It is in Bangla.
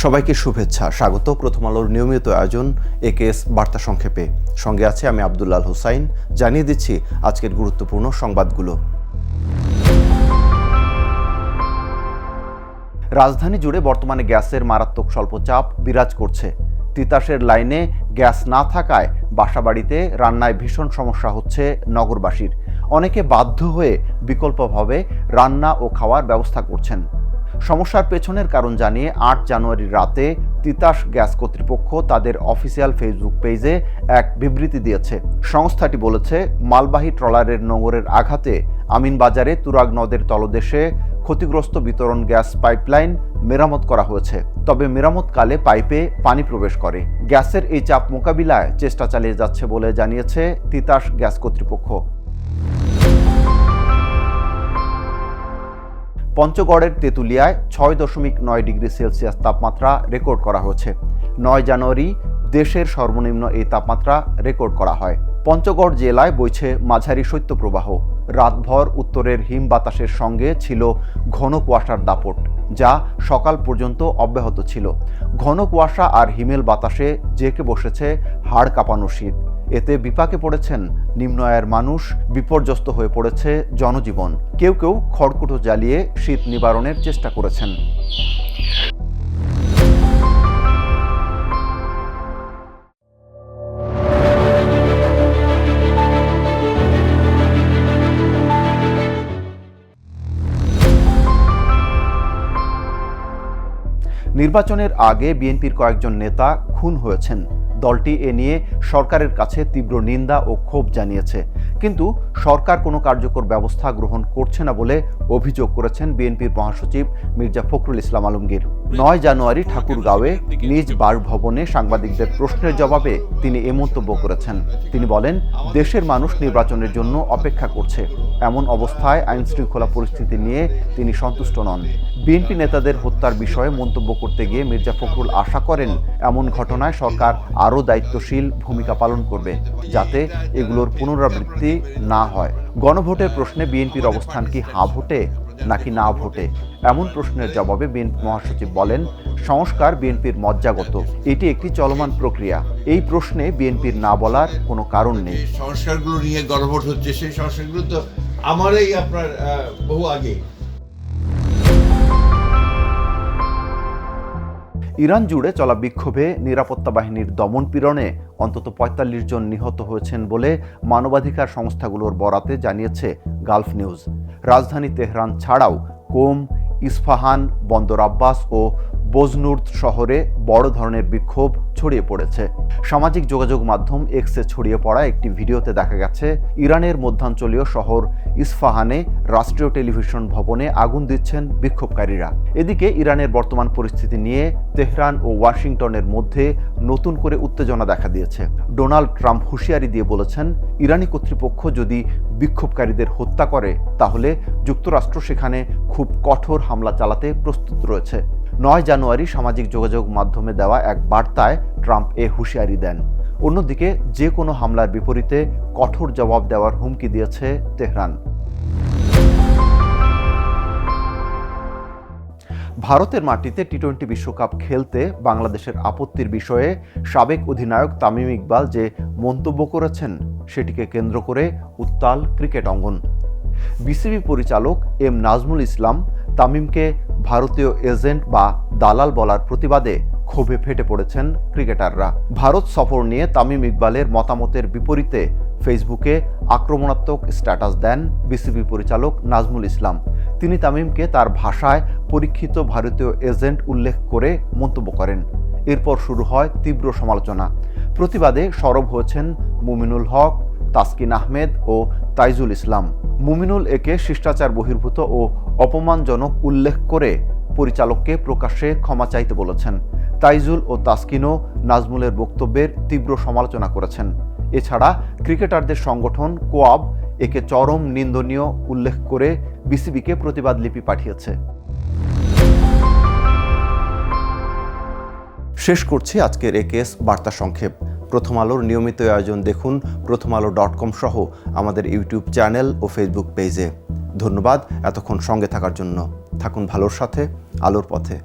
সবাইকে শুভেচ্ছা, স্বাগত প্রথম আলোর নিয়মিত আয়োজন একেএস বার্তা সংক্ষেপে। সঙ্গে আছে আমি আব্দুল্লাল হুসাইন। জানিয়ে দিচ্ছি আজকের গুরুত্বপূর্ণ সংবাদগুলো। রাজধানী জুড়ে বর্তমানে গ্যাসের মারাত্মক স্বল্পচাপ বিরাজ করছে। তিতাসের লাইনে গ্যাস না থাকায় বাসাবাড়িতে রান্নায় ভীষণ সমস্যা হচ্ছে নগরবাসীর। অনেকে বাধ্য হয়ে বিকল্পভাবে রান্না ও খাওয়ার ব্যবস্থা করছেন। সমস্যার পেছনের কারণ জানিয়ে ৮ জানুয়ারি রাতে তিতাস গ্যাস কর্তৃপক্ষ তাদের অফিসিয়াল ফেসবুক পেজে এক বিবৃতি দিয়েছে। সংস্থাটি বলেছে, মালবাহী ট্রলারের নোঙরের আঘাতে আমিনবাজারে তুরাগ নদের তলদেশে ক্ষতিগ্রস্ত বিতরণ গ্যাস পাইপলাইন মেরামত করা হয়েছে। তবে মেরামতকালে পাইপে পানি প্রবেশ করে। গ্যাসের এই চাপ মোকাবিলায় চেষ্টা চালিয়ে যাচ্ছে বলে জানিয়েছে তিতাস গ্যাস কর্তৃপক্ষ। পঞ্চগড়ের তেঁতুলিয়ায় ৬.৯ ডিগ্রি সেলসিয়াস তাপমাত্রা রেকর্ড করা হয়েছে। ৯ জানুয়ারি দেশের সর্বনিম্ন এই তাপমাত্রা রেকর্ড করা হয়। পঞ্চগড় জেলায় বইছে মাঝারি শৈত্যপ্রবাহ। রাতভর উত্তরের হিম বাতাসের সঙ্গে ছিল ঘন কুয়াশার দাপট, যা সকাল পর্যন্ত অব্যাহত ছিল। ঘন কুয়াশা আর হিমেল বাতাসে জেঁকে বসেছে হাড় কাঁপানো শীত। এতে বিপাকে পড়েছেন নিম্ন আয়ের মানুষ, বিপর্যস্ত হয়ে পড়েছে জনজীবন। কেউ কেউ খড়কুটো জ্বালিয়ে শীত নিবারণের চেষ্টা করেছেন। নির্বাচনের আগে বিএনপির কয়েকজন নেতা খুন হয়েছেন। দলটি এ নিয়ে সরকারের কাছে তীব্র নিন্দা ও ক্ষোভ জানিয়েছে, কিন্তু সরকার কোনো কার্যকর ব্যবস্থা গ্রহণ করছে না বলে অভিযোগ করেছেন বিএনপির মহাসচিব মির্জা ফখরুল ইসলাম আলমগীর। ৯ জানুয়ারি ঠাকুরগাঁওয়ে নিজ বাসভবনে সাংবাদিকদের প্রশ্নের জবাবে তিনি এ মন্তব্য করেছেন। তিনি বলেন, দেশের মানুষ নির্বাচনের জন্য অপেক্ষা করছে। এমন অবস্থায় আইনশৃঙ্খলা পরিস্থিতি নিয়ে তিনি সন্তুষ্ট নন। বিএনপি নেতাদের হত্যার বিষয়ে মন্তব্য করতে গিয়ে মির্জা ফখরুল আশা করেন, এমন ঘটনায় সরকার আরও দায়িত্বশীল ভূমিকা পালন করবে, যাতে এগুলোর পুনরাবৃত্তি না হয়। গণভোটের প্রশ্নে বিএনপির অবস্থান কি হ্যাঁ ভোটে নাকি না ভোটে? এমন প্রশ্নের জবাবে বিএনপি মহাসচিব বলেন, সংস্কার বিএনপির মজ্জাগত, এটি একটি চলমান প্রক্রিয়া। এই প্রশ্নে বিএনপির না বলার কোনো কারণ নেই। সংস্কারগুলো নিয়ে গণভোট হচ্ছে, সেই সংস্কারগুলো তো আমারই আপনার বহু আগে। ইরান জুড়ে চলা বিক্ষোভে নিরাপত্তা বাহিনীর দমন পীড়নে অন্তত ৪৫ জন নিহত হয়েছেন বলে মানবাধিকার সংস্থাগুলোর বরাতে জানিয়েছে গালফ নিউজ। রাজধানী তেহরান ছাড়াও কোম, ইস্পাহান, বন্দর আব্বাস ও বজনুর্দ শহরে বড় ধরনের বিক্ষোভ ছড়িয়ে পড়েছে। সামাজিক যোগাযোগ মাধ্যম এক্সে ছড়িয়ে পড়া একটি ভিডিওতে দেখা গেছে, ইরানের মধ্যাঞ্চলীয় শহর ইস্পাহানে রাষ্ট্রীয় টেলিভিশন ভবনে আগুন দিচ্ছেন বিক্ষোভকারীরা। এদিকে ইরানের বর্তমান পরিস্থিতি নিয়ে তেহরান ও ওয়াশিংটনের মধ্যে নতুন করে উত্তেজনা দেখা দিয়েছে। ডোনাল্ড ট্রাম্প হুঁশিয়ারি দিয়ে বলেছেন, ইরানি কর্তৃপক্ষ যদি বিক্ষোভকারীদের হত্যা করে তাহলে যুক্তরাষ্ট্র সেখানে খুব কঠোর হামলা চালাতে প্রস্তুত রয়েছে। ৯ জানুয়ারি সামাজিক যোগাযোগ মাধ্যমে দেওয়া এক বার্তায় ট্রাম্প এ হুঁশিয়ারি দেন। অন্যদিকে যে কোনো হামলার বিপরীতে কঠোর জবাব দেওয়ার হুমকি দিয়েছে তেহরান। ভারতের মাটিতে টি-20 বিশ্বকাপ খেলতে বাংলাদেশের আপত্তির বিষয়ে সাবেক অধিনায়ক তামিম ইকবাল যে মন্তব্য করেছেন, সেটিকে কেন্দ্র করে উত্তাল ক্রিকেট অঙ্গন। বিসিবি পরিচালক এম নাজমুল ইসলাম তামিমকে ভারতীয় এজেন্ট বা দালাল বলার প্রতিবাদে ক্ষোভে ফেটে পড়েছেন ক্রিকেটাররা। ভারত সফর নিয়ে তামিম ইকবালের মতামতের বিপরীতে ফেসবুকে আক্রমণাত্মক স্ট্যাটাস দেন বিসিবি পরিচালক নাজমুল ইসলাম। তিনি তামিমকে তার ভাষায় পরীক্ষিত ভারতীয় এজেন্ট উল্লেখ করে মন্তব্য করেন। এরপর শুরু হয় তীব্র সমালোচনা। প্রতিবাদে সরব হয়েছেন মুমিনুল হক, তাসকিন আহমেদ ও তাইজুল ইসলাম। মুমিনুল একে শিষ্টাচার বহির্ভূত ও অপমানজনক উল্লেখ করে পরিচালককে প্রকাশ্যে ক্ষমা চাইতে বলেছেন। তাইজুল ও তাসকিনও নাজমুলের বক্তব্যের তীব্র সমালোচনা করেছেন। এছাড়া ক্রিকেটারদের সংগঠন কোয়াব একে চরম নিন্দনীয় উল্লেখ করে বিসিবিকে প্রতিবাদ লিপি পাঠিয়েছে। শেষ করছি আজকের একেএস বার্তা সংক্ষেপ। প্রথম আলোর নিয়মিত আয়োজন দেখুন prothomalo.com সহ আমাদের ইউটিউব চ্যানেল ও ফেসবুক পেজে। ধন্যবাদ এতক্ষণ সঙ্গে থাকার জন্য। থাকুন ভালোর সাথে, আলোর পথে।